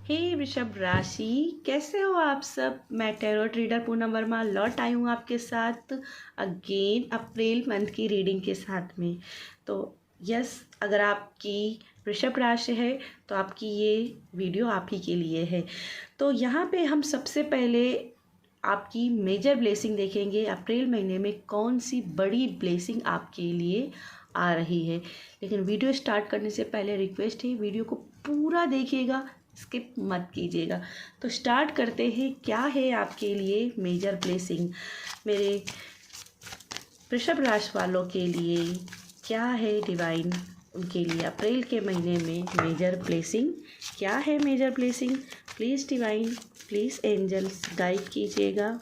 हे वृषभ राशि, कैसे हो आप सब। मैं टैरोट रीडर पूनम वर्मा लौट आई हूँ आपके साथ अगेन अप्रैल मंथ की रीडिंग के साथ में। तो यस, अगर आपकी वृषभ राशि है तो आपकी ये वीडियो आप ही के लिए है। तो यहाँ पे हम सबसे पहले आपकी मेजर ब्लेसिंग देखेंगे। अप्रैल महीने में कौन सी बड़ी ब्लेसिंग आपके लिए आ रही है। लेकिन वीडियो स्टार्ट करने से पहले रिक्वेस्ट है, वीडियो को पूरा देखिएगा, स्किप मत कीजिएगा। तो स्टार्ट करते हैं। क्या है आपके लिए मेजर ब्लेसिंग, मेरे वृषभ राशि वालों के लिए क्या है डिवाइन उनके लिए अप्रैल के महीने में मेजर ब्लेसिंग क्या है। Major blessing please divine, please angels guide कीजिएगा।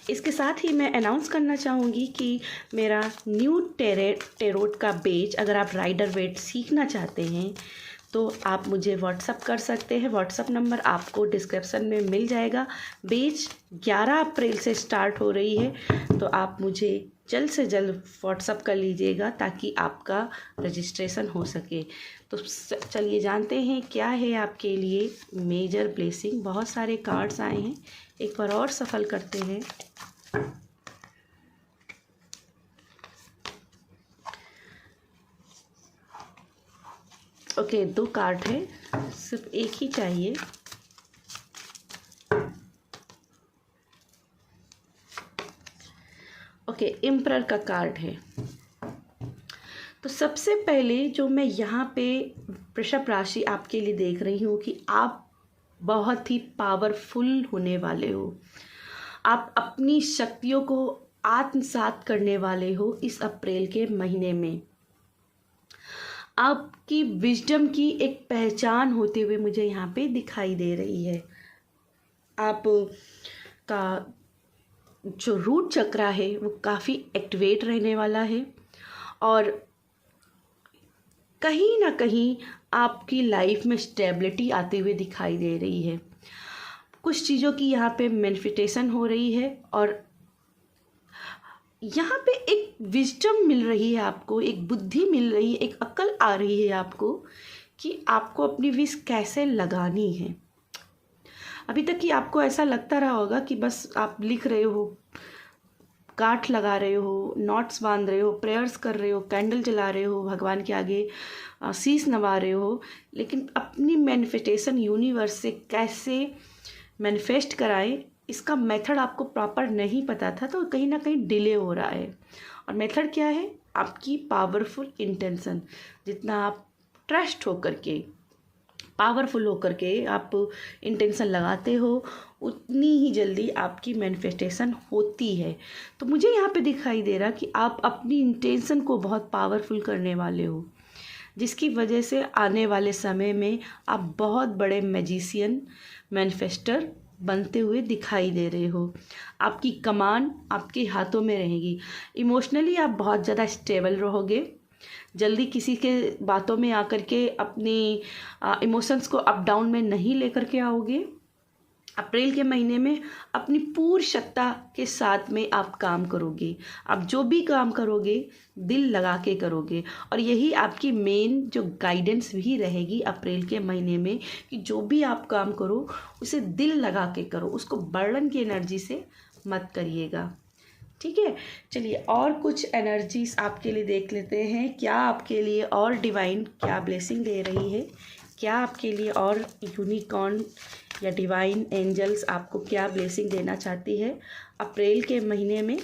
इसके साथ ही मैं अनाउंस करना चाहूँगी कि मेरा न्यू टेरोट का बेच, अगर आप राइडर वेट सीखना चाहते हैं तो आप मुझे व्हाट्सअप कर सकते हैं। व्हाट्सअप नंबर आपको डिस्क्रिप्शन में मिल जाएगा। बेच 11 अप्रैल से स्टार्ट हो रही है, तो आप मुझे जल्द से जल्द व्हाट्सअप कर लीजिएगा ताकि आपका रजिस्ट्रेशन हो सके। तो चलिए जानते हैं क्या है आपके लिए मेजर ब्लेसिंग। बहुत सारे कार्ड्स आए हैं, एक बार और सफल करते हैं। ओके, 2 कार्ड है, सिर्फ एक ही चाहिए। ओके, एम्परर का कार्ड है। तो सबसे पहले जो मैं यहाँ पे वृषभ राशि आपके लिए देख रही हूँ कि आप बहुत ही पावरफुल होने वाले हो। आप अपनी शक्तियों को आत्मसात करने वाले हो इस अप्रैल के महीने में। आपकी विजडम की एक पहचान होते हुए मुझे यहाँ पे दिखाई दे रही है। आप का जो रूट चक्रा है वो काफ़ी एक्टिवेट रहने वाला है और कहीं ना कहीं आपकी लाइफ में स्टेबिलिटी आते हुए दिखाई दे रही है। कुछ चीज़ों की यहाँ पे मैनिफेस्टेशन हो रही है और यहाँ पे एक विजडम मिल रही है आपको, एक बुद्धि मिल रही है, एक अक्ल आ रही है आपको कि आपको अपनी विश कैसे लगानी है। अभी तक कि आपको ऐसा लगता रहा होगा कि बस आप लिख रहे हो, गांठ लगा रहे हो, नोट्स बांध रहे हो, प्रेयर्स कर रहे हो, कैंडल जला रहे हो, भगवान के आगे शीश नवा रहे हो, लेकिन अपनी मैनिफेस्टेशन यूनिवर्स से कैसे मैनिफेस्ट कराएं इसका मेथड आपको प्रॉपर नहीं पता था, तो कहीं ना कहीं डिले हो रहा है। और मेथड क्या है? आपकी पावरफुल इंटेंशन। जितना आप ट्रस्ट होकर के, पावरफुल होकर के आप इंटेंशन लगाते हो, उतनी ही जल्दी आपकी मैनिफेस्टेशन होती है। तो मुझे यहाँ पे दिखाई दे रहा कि आप अपनी इंटेंशन को बहुत पावरफुल करने वाले हो, जिसकी वजह से आने वाले समय में आप बहुत बड़े मैजिशियन, मैनिफेस्टर बनते हुए दिखाई दे रहे हो। आपकी कमान आपके हाथों में रहेगी। इमोशनली आप बहुत ज़्यादा स्टेबल रहोगे। जल्दी किसी के बातों में आकर के अपनी इमोशंस को अप डाउन में नहीं लेकर के आओगे। अप्रैल के महीने में अपनी पूर्ण क्षमता के साथ में आप काम करोगे। आप जो भी काम करोगे दिल लगा के करोगे, और यही आपकी मेन जो गाइडेंस भी रहेगी अप्रैल के महीने में कि जो भी आप काम करो उसे दिल लगा के करो, उसको बर्डन की एनर्जी से मत करिएगा। ठीक है, चलिए और कुछ एनर्जीज आपके लिए देख लेते हैं। क्या आपके लिए और डिवाइन क्या ब्लेसिंग दे रही है, क्या आपके लिए और यूनिकॉर्न या डिवाइन एंजल्स आपको क्या ब्लेसिंग देना चाहती है अप्रैल के महीने में।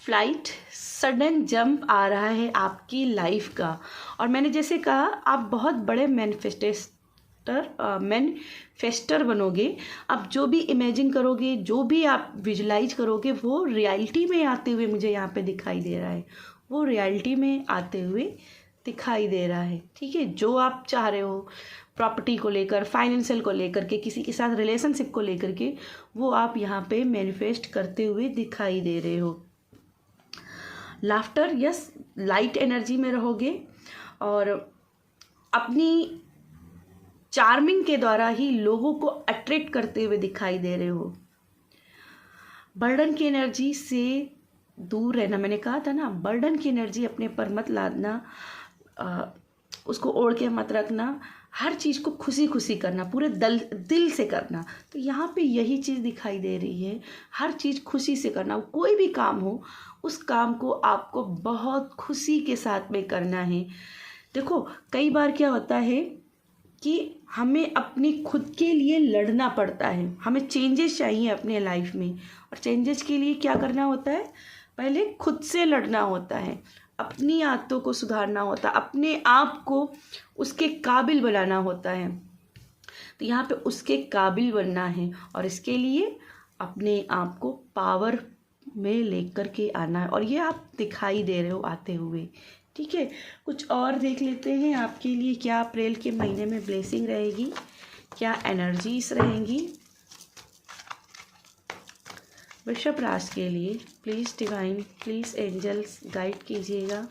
फ्लाइट, सडन जंप आ रहा है आपकी लाइफ का। और मैंने जैसे कहा, आप बहुत बड़े मैनिफेस्टर बनोगे। आप जो भी इमेजिन करोगे, जो भी आप विजुलाइज करोगे, वो रियलिटी में आते हुए मुझे यहाँ पे दिखाई दे रहा है। वो रियलिटी में आते हुए दिखाई दे रहा है। ठीक है, जो आप चाह रहे हो प्रॉपर्टी को लेकर, फाइनेंशियल को लेकर के, किसी के साथ रिलेशनशिप को लेकर के, वो आप यहाँ पे मैनिफेस्ट करते हुए दिखाई दे रहे हो। लाफ्टर, यस, लाइट एनर्जी में रहोगे और अपनी चार्मिंग के द्वारा ही लोगों को अट्रैक्ट करते हुए दिखाई दे रहे हो। बर्डन की एनर्जी से दूर रहना, मैंने कहा था ना, बर्डन की एनर्जी अपने पर मत लादना, उसको ओढ़ के मत रखना, हर चीज़ को खुशी खुशी करना, पूरे दिल से करना। तो यहाँ पे यही चीज़ दिखाई दे रही है, हर चीज़ खुशी से करना। कोई भी काम हो उस काम को आपको बहुत खुशी के साथ में करना है। देखो कई बार क्या होता है कि हमें अपनी खुद के लिए लड़ना पड़ता है, हमें चेंजेस चाहिए अपने लाइफ में, और चेंजेस के लिए क्या करना होता है, पहले खुद से लड़ना होता है, अपनी आदतों को सुधारना होता है, अपने आप को उसके काबिल बनाना होता है। तो यहाँ पे उसके काबिल बनना है, और इसके लिए अपने आप को पावर में लेकर के आना है, और ये आप दिखाई दे रहे हो आते हुए। ठीक है, कुछ और देख लेते हैं आपके लिए क्या अप्रैल के महीने में ब्लेसिंग रहेगी, क्या एनर्जीज रहेंगी वृषभ राशि के लिए। Please divine, please angels guide कीजिएगा।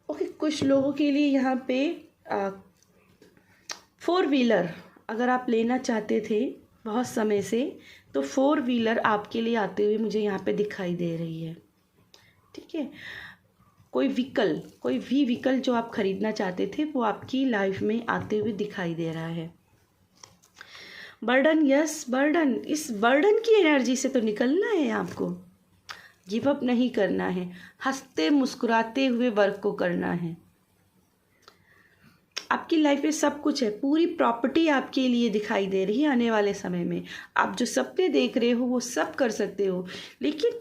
ओके, कुछ लोगों के लिए यहाँ पे 4 व्हीलर अगर आप लेना चाहते थे बहुत समय से, तो 4 व्हीलर आपके लिए आते हुए मुझे यहाँ पे दिखाई दे रही है। ठीक है, कोई भी व्हीकल जो आप खरीदना चाहते थे वो आपकी लाइफ में आते हुए दिखाई दे रहा है। बर्डन, यस बर्डन, इस बर्डन की एनर्जी से तो निकलना है आपको, गिव अप नहीं करना है, हंसते मुस्कुराते हुए वर्क को करना है। आपकी लाइफ में सब कुछ है, पूरी प्रॉपर्टी आपके लिए दिखाई दे रही है। आने वाले समय में आप जो सपने देख रहे हो वो सब कर सकते हो, लेकिन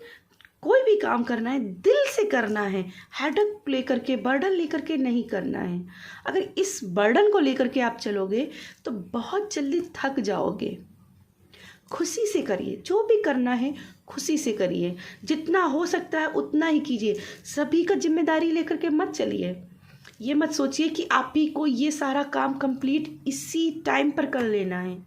कोई भी काम करना है दिल से करना है, हेडेक लेकर के, बर्डन लेकर के नहीं करना है। अगर इस बर्डन को लेकर के आप चलोगे तो बहुत जल्दी थक जाओगे। खुशी से करिए, जो भी करना है खुशी से करिए, जितना हो सकता है उतना ही कीजिए। सभी का जिम्मेदारी लेकर के मत चलिए। ये मत सोचिए कि आप ही को ये सारा काम कंप्लीट इसी टाइम पर कर लेना है।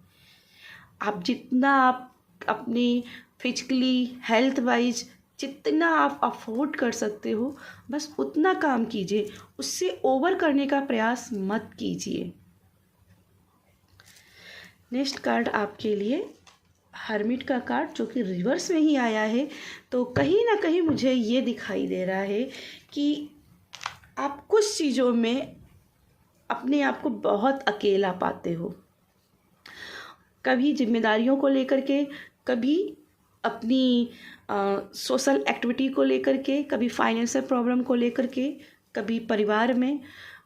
आप जितना आप अपनी फिजिकली हेल्थ वाइज जितना आप अफोर्ड कर सकते हो बस उतना काम कीजिए, उससे ओवर करने का प्रयास मत कीजिए। नेक्स्ट कार्ड आपके लिए हर्मिट का कार्ड, जो कि रिवर्स में ही आया है। तो कहीं ना कहीं मुझे ये दिखाई दे रहा है कि आप कुछ चीज़ों में अपने आप को बहुत अकेला पाते हो, कभी जिम्मेदारियों को लेकर के, कभी अपनी सोशल एक्टिविटी को लेकर के, कभी फाइनेंशियल प्रॉब्लम को लेकर के, कभी परिवार में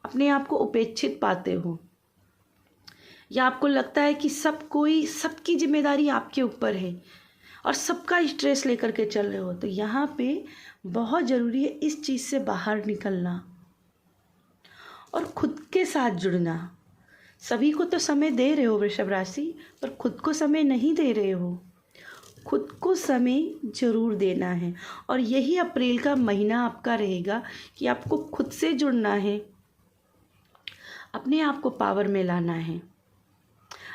अपने आप को उपेक्षित पाते हो, या आपको लगता है कि सबकी जिम्मेदारी आपके ऊपर है और सबका स्ट्रेस लेकर के चल रहे हो। तो यहाँ पे बहुत ज़रूरी है इस चीज़ से बाहर निकलना और खुद के साथ जुड़ना। सभी को तो समय दे रहे हो वृषभ राशि, पर खुद को समय नहीं दे रहे हो। खुद को समय ज़रूर देना है, और यही अप्रैल का महीना आपका रहेगा कि आपको खुद से जुड़ना है, अपने आप को पावर में लाना है।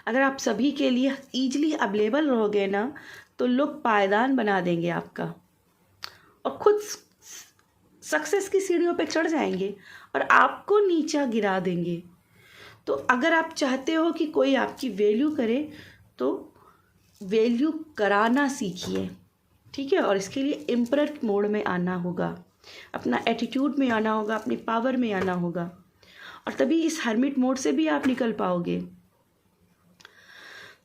अगर आप सभी के लिए ईजिली अवेलेबल रहोगे ना, तो लोग पायदान बना देंगे आपका और खुद सक्सेस की सीढ़ियों पे चढ़ जाएंगे और आपको नीचा गिरा देंगे। तो अगर आप चाहते हो कि कोई आपकी वैल्यू करे तो वैल्यू कराना सीखिए। ठीक है, और इसके लिए एम्परर मोड में आना होगा, अपना एटीट्यूड में आना होगा, अपनी पावर में आना होगा, और तभी इस हर्मिट मोड से भी आप निकल पाओगे।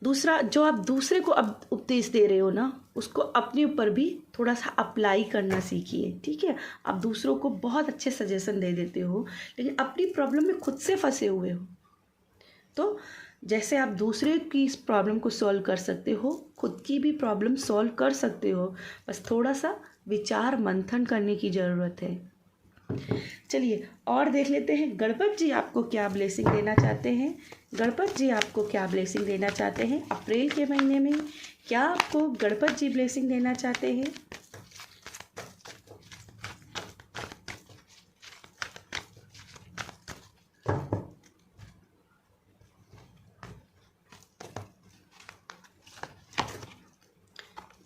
दूसरा, जो आप दूसरे को अब उपदेश दे रहे हो ना, उसको अपने ऊपर भी थोड़ा सा अप्लाई करना सीखिए। ठीक है, आप दूसरों को बहुत अच्छे सजेशन दे देते हो, लेकिन अपनी प्रॉब्लम में खुद से फंसे हुए हो। तो जैसे आप दूसरे की इस प्रॉब्लम को सॉल्व कर सकते हो, खुद की भी प्रॉब्लम सॉल्व कर सकते हो, बस थोड़ा सा विचार मंथन करने की ज़रूरत है। चलिए और देख लेते हैं गणपत जी आपको क्या ब्लेसिंग देना चाहते हैं। गणपत जी आपको क्या ब्लेसिंग देना चाहते हैं अप्रैल के महीने में, क्या आपको गणपत जी ब्लेसिंग देना चाहते हैं।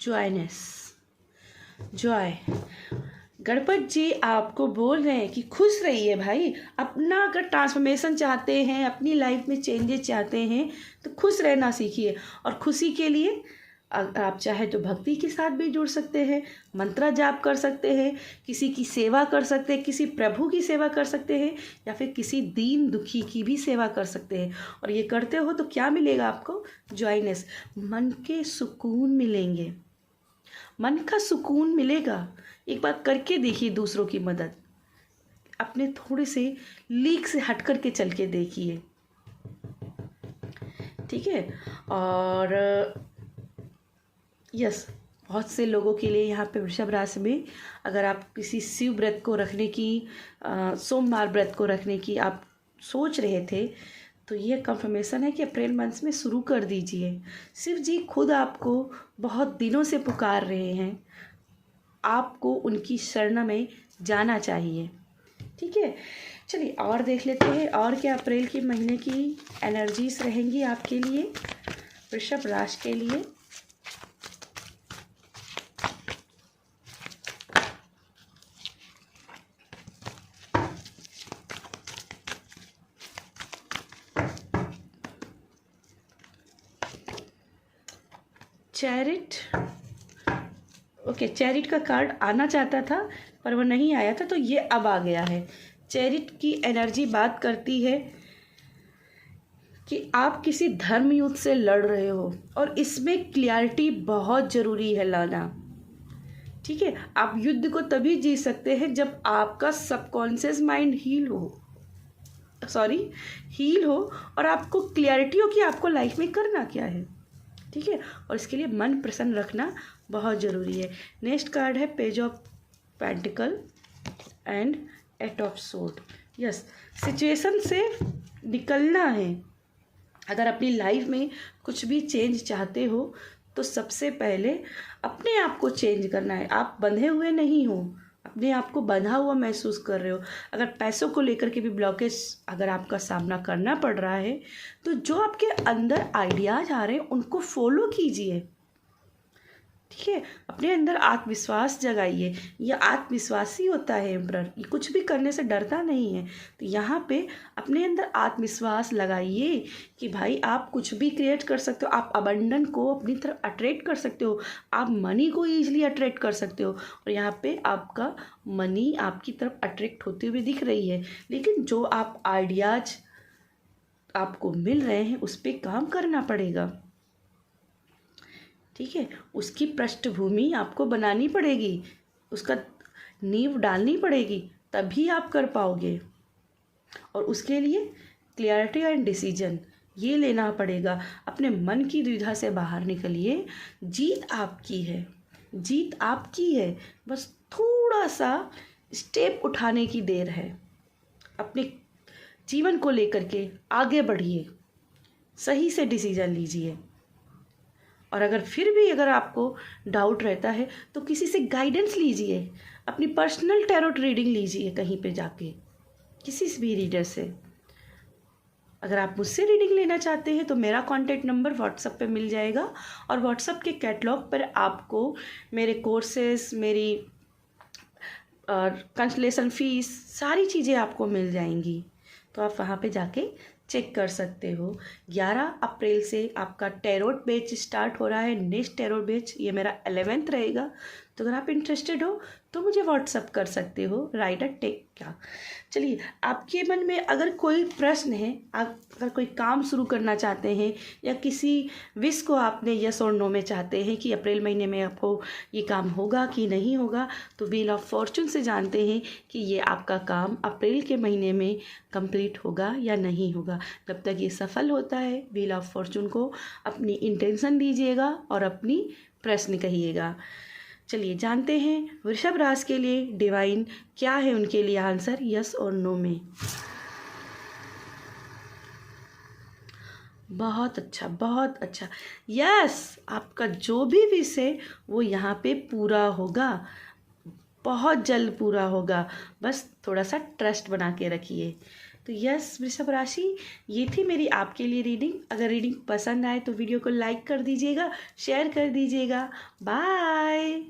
जॉयनेस, जॉय। गणपत जी आपको बोल रहे हैं कि खुश रहिए भाई। अपना अगर ट्रांसफॉर्मेशन चाहते हैं, अपनी लाइफ में चेंजेस चाहते हैं, तो खुश रहना सीखिए। और खुशी के लिए आप चाहे तो भक्ति के साथ भी जुड़ सकते हैं, मंत्र जाप कर सकते हैं, किसी की सेवा कर सकते हैं, किसी प्रभु की सेवा कर सकते हैं, या फिर किसी दीन दुखी की भी सेवा कर सकते हैं। और ये करते हो तो क्या मिलेगा आपको? जॉयनेस, मन के सुकून मिलेंगे, मन का सुकून मिलेगा। एक बार करके देखिए दूसरों की मदद, अपने थोड़े से लीक से हट कर के चल के देखिए, ठीक है। और यस, बहुत से लोगों के लिए यहाँ पे वृषभ राशि में, अगर आप किसी शिव व्रत को रखने की, सोमवार व्रत को रखने की आप सोच रहे थे, तो ये कंफर्मेशन है कि अप्रैल मंथ में शुरू कर दीजिए। शिव जी खुद आपको बहुत दिनों से पुकार रहे हैं, आपको उनकी शरण में जाना चाहिए, ठीक है। चलिए और देख लेते हैं और क्या अप्रैल के महीने की एनर्जीज रहेंगी आपके लिए, वृषभ राशि के लिए। चैरिट, ओके, चैरिट का कार्ड आना चाहता था पर वो नहीं आया था, तो ये अब आ गया है। चैरिट की एनर्जी बात करती है कि आप किसी धर्म युद्ध से लड़ रहे हो और इसमें क्लियरिटी बहुत ज़रूरी है लाना, ठीक है। आप युद्ध को तभी जीत सकते हैं जब आपका सबकॉन्शियस माइंड हील हो और आपको क्लियरिटी हो कि आपको लाइफ में करना क्या है, ठीक है। और इसके लिए मन प्रसन्न रखना बहुत ज़रूरी है। नेक्स्ट कार्ड है page of pentacle and eight of sword. Yes, situation से निकलना है। अगर अपनी लाइफ में कुछ भी चेंज चाहते हो तो सबसे पहले अपने आप को चेंज करना है। आप बंधे हुए नहीं हो, अपने आप को बंधा हुआ महसूस कर रहे हो। अगर पैसों को लेकर के भी ब्लॉकेज अगर आपका सामना करना पड़ रहा है, तो जो आपके अंदर आइडियाज आ रहे हैं उनको फॉलो कीजिए, ठीक है। अपने अंदर आत्मविश्वास जगाइए। यह आत्मविश्वासी होता है एम्परर, ये कुछ भी करने से डरता नहीं है। तो यहाँ पे अपने अंदर आत्मविश्वास लगाइए कि भाई आप कुछ भी क्रिएट कर सकते हो। आप अबंडन को अपनी तरफ अट्रैक्ट कर सकते हो, आप मनी को ईजिली अट्रैक्ट कर सकते हो। और यहाँ पे आपका मनी आपकी तरफ अट्रैक्ट होते हुए दिख रही है, लेकिन जो आप आइडियाज आपको मिल रहे हैं उस पर काम करना पड़ेगा, ठीक है। उसकी पृष्ठभूमि आपको बनानी पड़ेगी, उसका नींव डालनी पड़ेगी, तभी आप कर पाओगे। और उसके लिए क्लियरिटी एंड डिसीजन ये लेना पड़ेगा। अपने मन की दुविधा से बाहर निकलिए। जीत आपकी है, जीत आपकी है, बस थोड़ा सा स्टेप उठाने की देर है। अपने जीवन को लेकर के आगे बढ़िए, सही से डिसीजन लीजिए। और अगर फिर भी अगर आपको डाउट रहता है तो किसी से गाइडेंस लीजिए, अपनी पर्सनल टैरोट रीडिंग लीजिए कहीं पे जाके, किसी से भी रीडर से। अगर आप मुझसे रीडिंग लेना चाहते हैं तो मेरा कॉन्टैक्ट नंबर व्हाट्सएप पे मिल जाएगा, और व्हाट्सएप के कैटलॉग पर आपको मेरे कोर्सेस, मेरी कंसल्टेशन फीस, सारी चीज़ें आपको मिल जाएंगी। तो आप वहाँ पे जाके चेक कर सकते हो। 11 अप्रैल से आपका टैरोट बैच स्टार्ट हो रहा है। नेक्स्ट टैरोट बैच ये मेरा 11th रहेगा। तो अगर आप इंटरेस्टेड हो तो मुझे व्हाट्सअप कर सकते हो, राइडर टेक का। चलिए, आपके मन में अगर कोई प्रश्न है, आप अगर कोई काम शुरू करना चाहते हैं या किसी विश को आपने यस और नो में चाहते हैं कि अप्रैल महीने में आपको ये काम होगा कि नहीं होगा, तो व्हील ऑफ फॉर्चून से जानते हैं कि ये आपका काम अप्रैल के महीने में कंप्लीट होगा या नहीं होगा। जब तक ये सफल होता है, व्हील ऑफ फॉर्चून को अपनी इंटेंशन दीजिएगा और अपनी प्रश्न कहिएगा। चलिए जानते हैं वृषभ राशि के लिए डिवाइन क्या है उनके लिए आंसर यस और नो में। बहुत अच्छा, बहुत अच्छा। यस, आपका जो भी विश है वो यहाँ पे पूरा होगा, बहुत जल्द पूरा होगा। बस थोड़ा सा ट्रस्ट बना के रखिए। तो यस वृषभ राशि, ये थी मेरी आपके लिए रीडिंग। अगर रीडिंग पसंद आए तो वीडियो को लाइक कर दीजिएगा, शेयर कर दीजिएगा। बाय।